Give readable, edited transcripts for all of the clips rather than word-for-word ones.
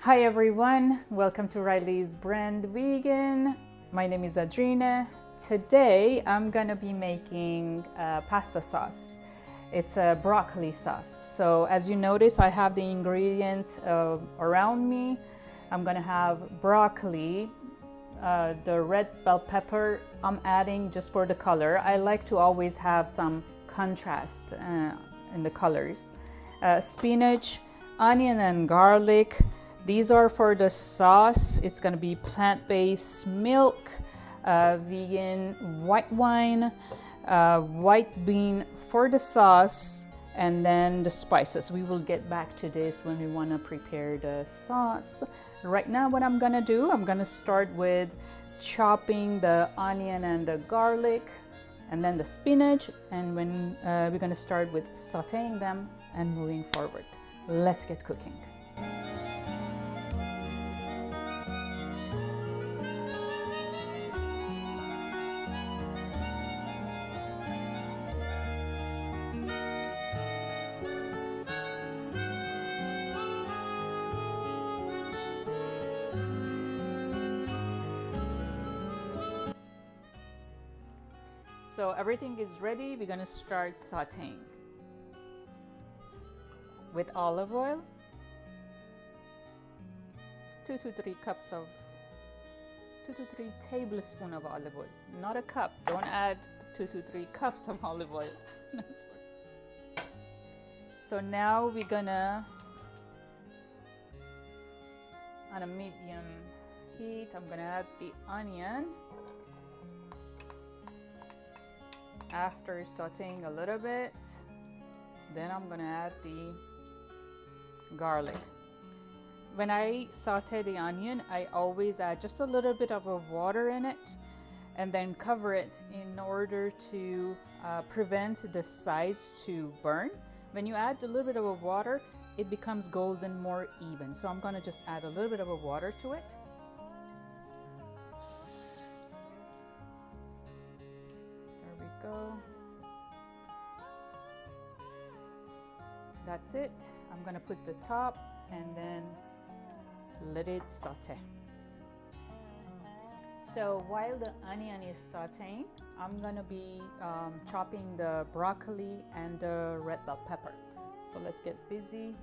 Hi everyone, welcome to Riley's Brand Vegan. My name is Adrina. Today I'm gonna be making pasta sauce. It's a broccoli sauce. So as you notice, I have the ingredients around me. I'm gonna have broccoli, the red bell pepper I'm adding just for the color. I like to always have some contrast in the colors. Spinach, onion and garlic. These are for the sauce. It's gonna be plant-based milk, vegan white wine, white bean for the sauce, and then the spices. We will get back to this when we wanna prepare the sauce. Right now what I'm gonna do, I'm gonna start with chopping the onion and the garlic, and then the spinach, and when we're gonna start with sautéing them and moving forward. Let's get cooking. So everything is ready. We're gonna start sautéing with olive oil, 2 to 3 tablespoons of olive oil, not a cup. Don't add 2 to 3 cups of olive oil. So now we're gonna, on a medium heat, I'm gonna add the onion. After sauteing a little bit, then I'm gonna add the garlic. When I saute the onion, I always add just a little bit of water in it and then cover it in order to prevent the sides to burn. When you add a little bit of water, it becomes golden more even. So I'm gonna just add a little bit of water to it. Go. That's it. I'm gonna put the top and then let it saute. So while the onion is sauteing, I'm gonna be chopping the broccoli and the red bell pepper. So let's get busy.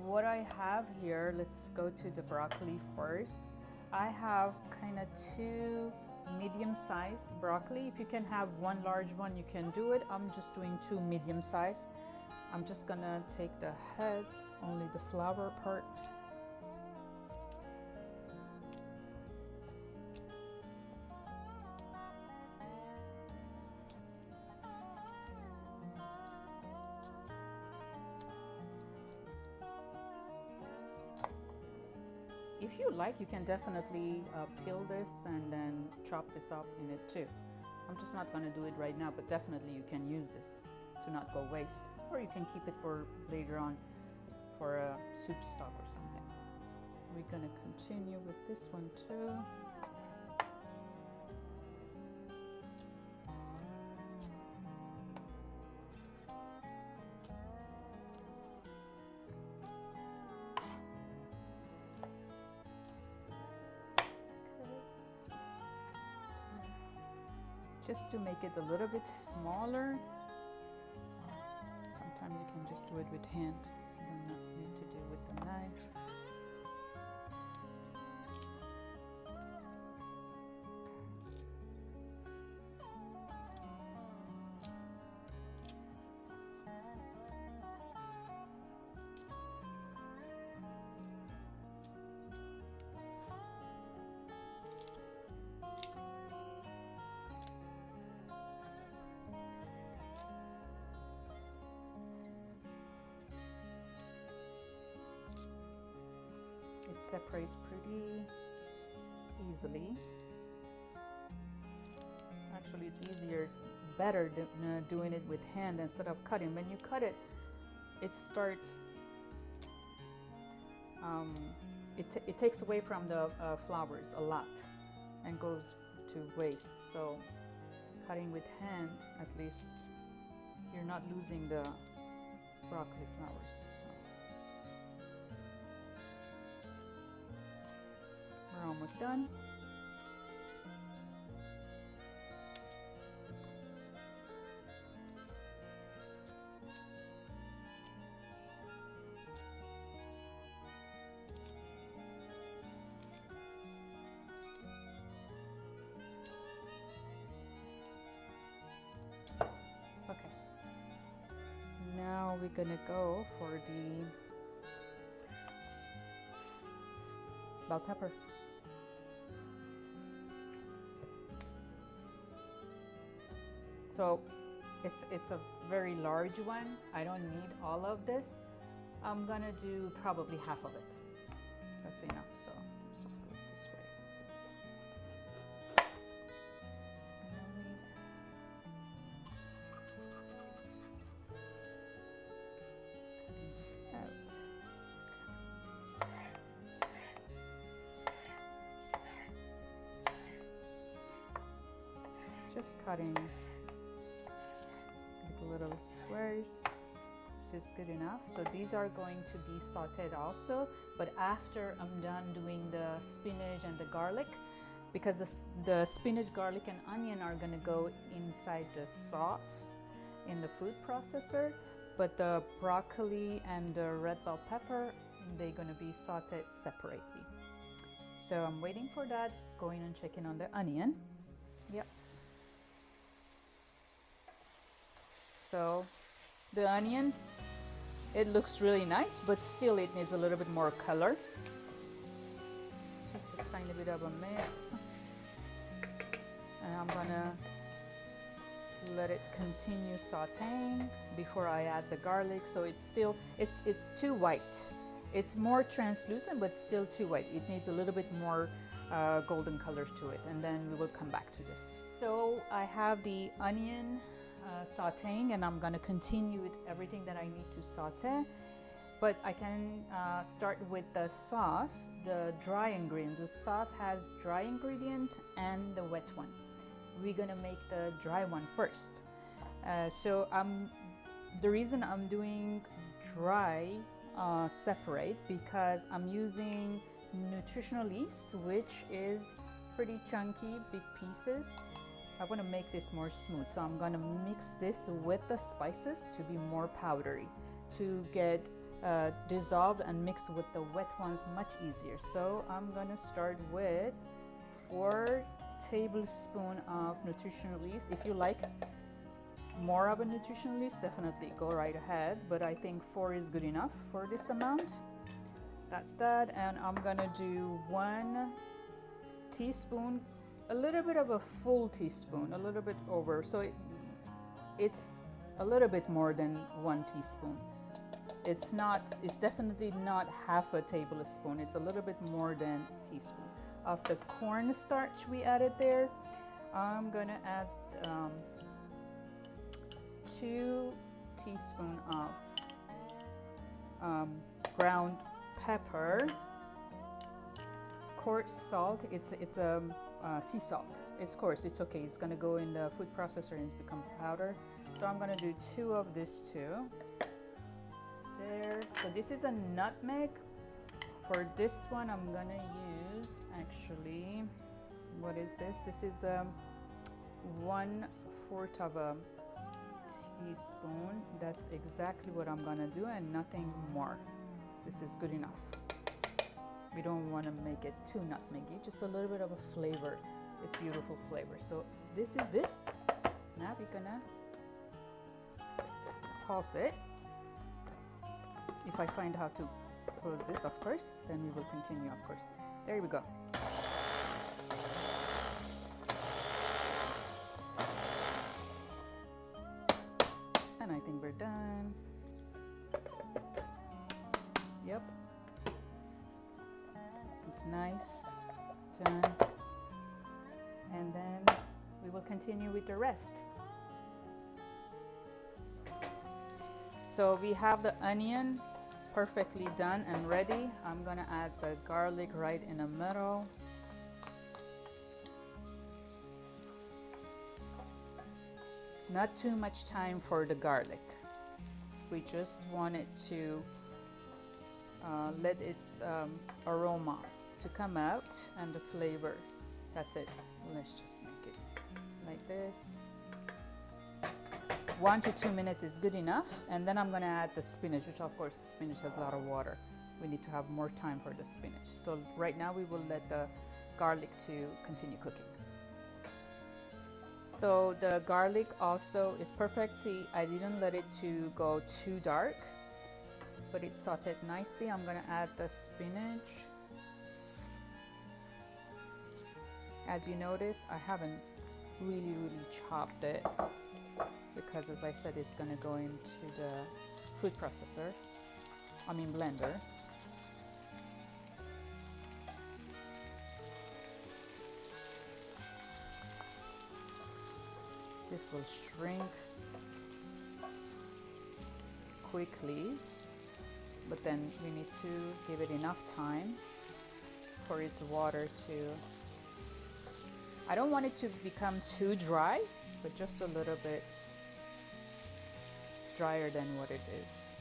What I have here, let's go to the broccoli first. I have kind of 2 medium-sized broccoli. If you can have 1 large one, you can do it. I'm just doing 2 medium-sized. I'm just gonna take the heads, only the flower part. If you like, you can definitely peel this and then chop this up in it too. I'm just not going to do it right now, but definitely you can use this to not go waste, or you can keep it for later on for a soup stock or something. We're going to continue with this one too. Just to make it a little bit smaller. Sometimes you can just do it with hand. You don't need to do it with the knife. It separates pretty easily. Actually, it's better than doing it with hand instead of cutting. When you cut it, it starts, it takes away from the flowers a lot and goes to waste. So cutting with hand, at least you're not losing the broccoli flowers. So. done. Okay, now we're gonna go for the bell pepper. So it's a very large one. I don't need all of this. I'm gonna do probably half of it. That's enough, so let's just go this way. Just cutting like little squares. This is good enough. So these are going to be sauteed also, but after I'm done doing the spinach and the garlic, because the spinach, garlic, and onion are going to go inside the sauce in the food processor, but the broccoli and the red bell pepper, they're going to be sauteed separately. So I'm waiting for that, going and checking on the onion. Yep. So the onions, it looks really nice, but still it needs a little bit more color. Just a tiny bit of a mix. And I'm gonna let it continue sauteing before I add the garlic. So it's still, it's too white. It's more translucent, but still too white. It needs a little bit more golden color to it, and then we will come back to this. So I have the onion sauteing, and I'm going to continue with everything that I need to saute, but I can start with the sauce, the dry ingredients. The sauce has dry ingredient and the wet one. We're going to make the dry one first. So the reason I'm doing dry separate, because I'm using Nutritional yeast, which is pretty chunky, big pieces. I want to make this more smooth, so I'm going to mix this with the spices to be more powdery, to get dissolved and mixed with the wet ones much easier. So I'm going to start with 4 tablespoons of Nutritional yeast. If you like more of a Nutritional yeast, definitely go right ahead, but I think 4 is good enough for this amount. That's that, and I'm going to do 1 teaspoon, a little bit of a full teaspoon, a little bit over, so it's a little bit more than 1 teaspoon. It's definitely not half a tablespoon. It's a little bit more than a teaspoon of the corn starch we added there. I'm gonna add 2 teaspoons of ground pepper, coarse salt. It's a sea salt. It's coarse, it's okay. It's gonna go in the food processor and become powder. So I'm gonna do 2 of this too. There. So this is a nutmeg. For this one, I'm gonna use, actually, what is this? This is 1/4 of a teaspoon. That's exactly what I'm gonna do, and nothing more. This is good enough. We don't want to make it too nutmeggy, just a little bit of a flavor. It's beautiful flavor. So this is this. Now we're gonna pulse it. If I find how to close this, of course, then we will continue, of course. There we go. And I think we're done. Yep. It's nice, done. And then we will continue with the rest. So we have the onion perfectly done and ready. I'm gonna add the garlic right in the middle. Not too much time for the garlic. We just want it to let its aroma to come out and the flavor. That's it. Let's just make it like this. 1 to 2 minutes is good enough, and then I'm going to add the spinach, which of course the spinach has a lot of water. We need to have more time for the spinach. So right now we will let the garlic to continue cooking. So the garlic also is perfect. See, I didn't let it to go too dark, but it's sauteed nicely. I'm going to add the spinach. As you notice, I haven't really chopped it because, as I said, it's going to go into the food processor, blender. This will shrink quickly, but then we need to give it enough time for its water to, I don't want it to become too dry, but just a little bit drier than what it is.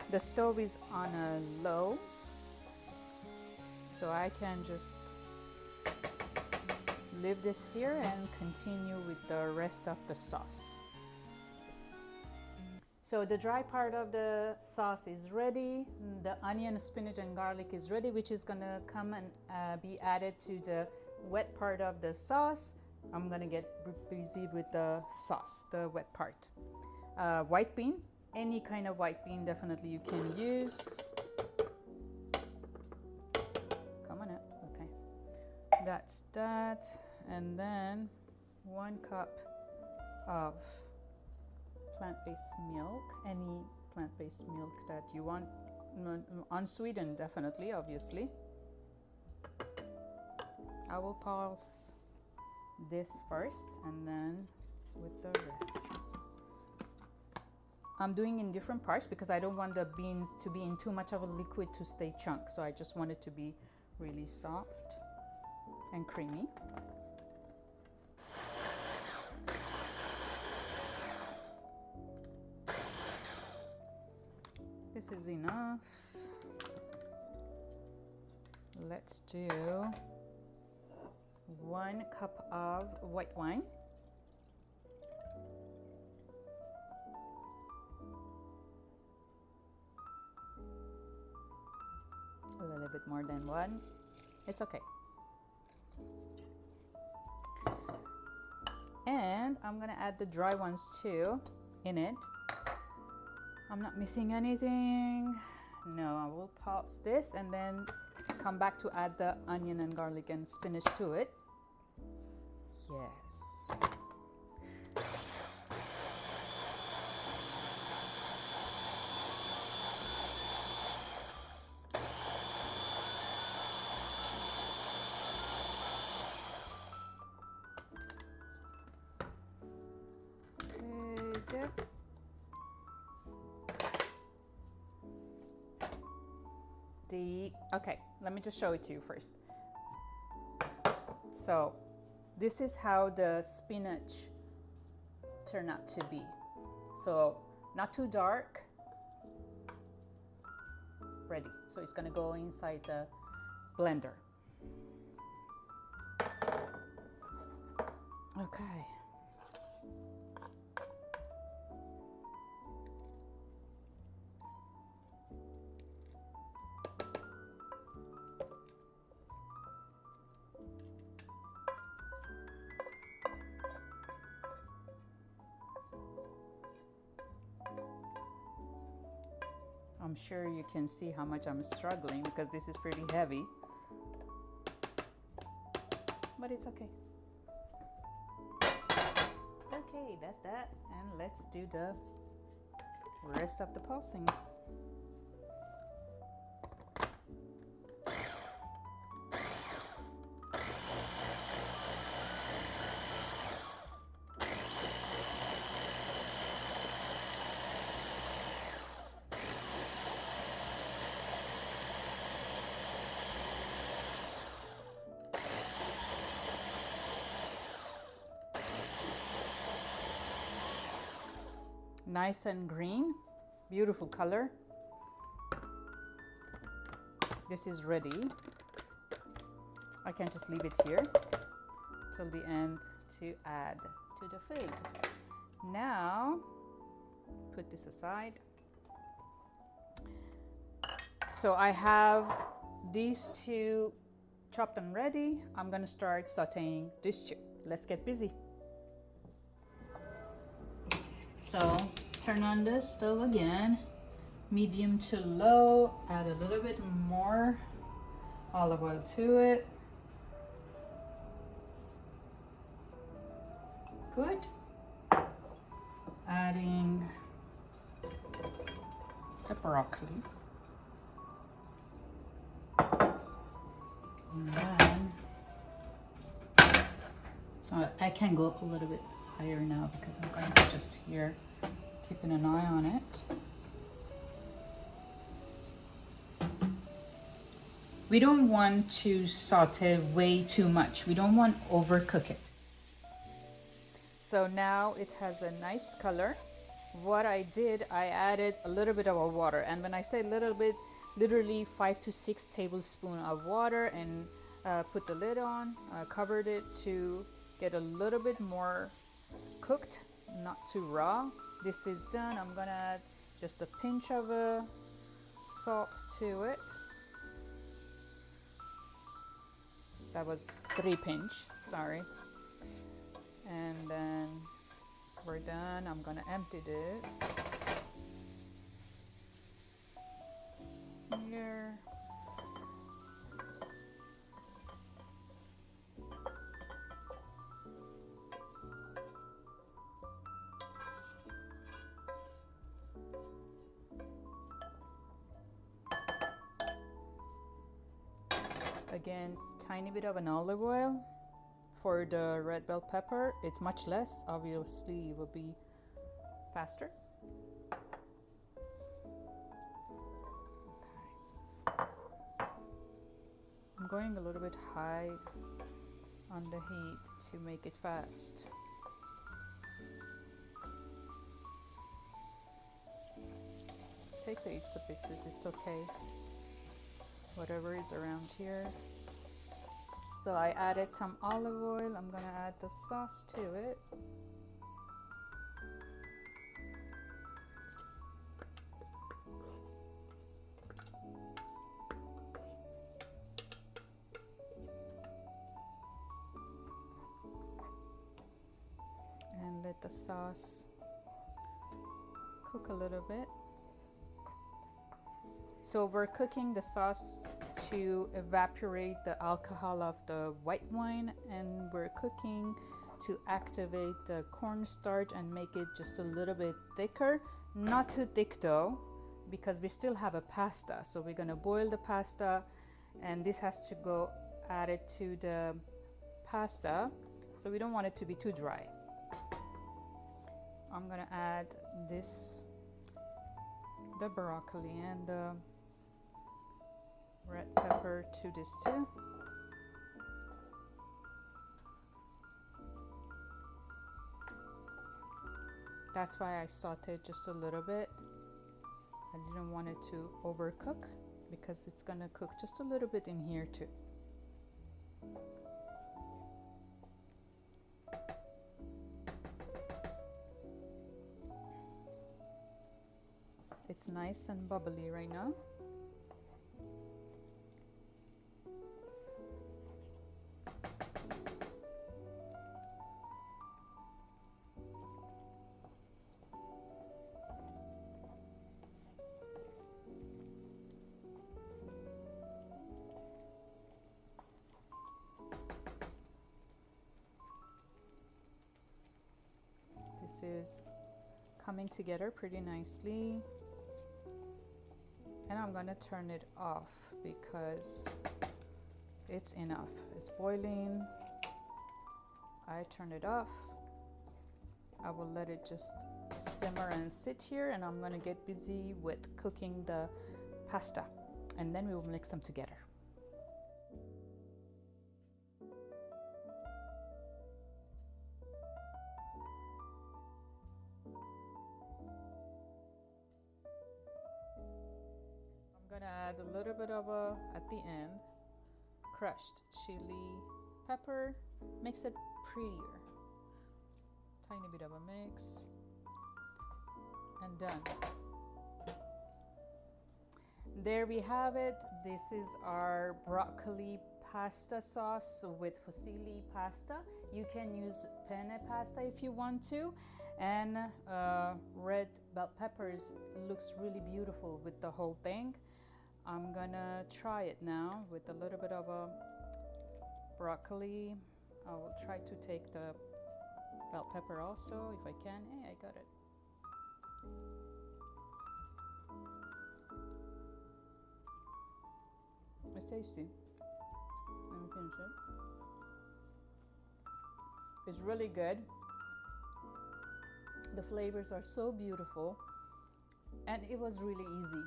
The stove is on a low, so I can just leave this here and continue with the rest of the sauce. So the dry part of the sauce is ready. The onion, spinach, and garlic is ready, which is gonna come and be added to the wet part of the sauce. I'm gonna get busy with the sauce, the wet part. White bean, any kind of white bean definitely you can use. Come on out, okay. That's that. And then 1 cup of plant-based milk, any plant-based milk that you want, unsweetened definitely, obviously. I will pulse this first and then with the rest. I'm doing in different parts because I don't want the beans to be in too much of a liquid to stay chunk, so I just want it to be really soft and creamy. This is enough. Let's do 1 cup of white wine. A little bit more than 1. It's okay. And I'm gonna add the dry ones too in it. I'm not missing anything. No, I will pause this and then come back to add the onion and garlic and spinach to it. Yes. Good. Okay, let me just show it to you first. So this is how the spinach turned out to be. So not too dark, ready. So it's gonna go inside the blender. Okay. I'm sure you can see how much I'm struggling because this is pretty heavy, but it's okay. Okay, that's that, and let's do the rest of the pulsing. nice and green, beautiful color. This is ready. I can just leave it here till the end to add to the food. Now, put this aside. So I have these two chopped and ready. I'm gonna start sauteing these two. Let's get busy. So turn on the stove again, medium to low, add a little bit more olive oil to it. Good. Adding the broccoli. And then, so I can go up a little bit higher now because I'm going to just here keeping an eye on it. We don't want to saute way too much. We don't want to overcook it. So now it has a nice color. What I did, I added a little bit of water, and when I say little bit, literally 5 to 6 tablespoons of water, and put the lid on, covered it to get a little bit more cooked, not too raw. This is done. I'm gonna add just a pinch of salt to it. That was 3 pinch, sorry. And then we're done. I'm gonna empty this here. Again, tiny bit of an olive oil. For the red bell pepper, it's much less. Obviously, it will be faster. Okay. I'm going a little bit high on the heat to make it fast. Take the itsy bitsies, it's okay. Whatever is around here. So I added some olive oil. I'm gonna add the sauce to it. And let the sauce cook a little bit. So we're cooking the sauce to evaporate the alcohol of the white wine, and we're cooking to activate the cornstarch and make it just a little bit thicker. Not too thick though, because we still have a pasta. So we're gonna boil the pasta, and this has to go added to the pasta. So we don't want it to be too dry. I'm gonna add the broccoli and the red pepper to this too. That's why I sauteed just a little bit. I didn't want it to overcook because it's gonna cook just a little bit in here too. It's nice and bubbly right now. This is coming together pretty nicely. And I'm gonna turn it off because it's enough. It's boiling. I turned it off. I will let it just simmer and sit here, and I'm gonna get busy with cooking the pasta, and then we will mix them together. add a little bit of at the end, crushed chili pepper, makes it prettier. Tiny bit of a mix, and done. There we have it. This is our broccoli pasta sauce with fusilli pasta. You can use penne pasta if you want to, and red bell peppers looks really beautiful with the whole thing. I'm gonna try it now with a little bit of a broccoli. I will try to take the bell pepper also if I can. Hey, I got it. It's tasty. Let me finish it. It's really good. The flavors are so beautiful, and it was really easy,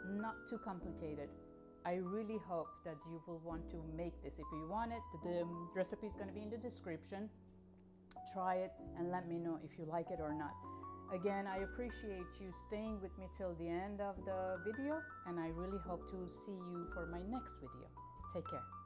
not too complicated. I really hope that you will want to make this. If you want it, the recipe is going to be in the description. Try it and let me know if you like it or not. Again, I appreciate you staying with me till the end of the video, and I really hope to see you for my next video. Take care.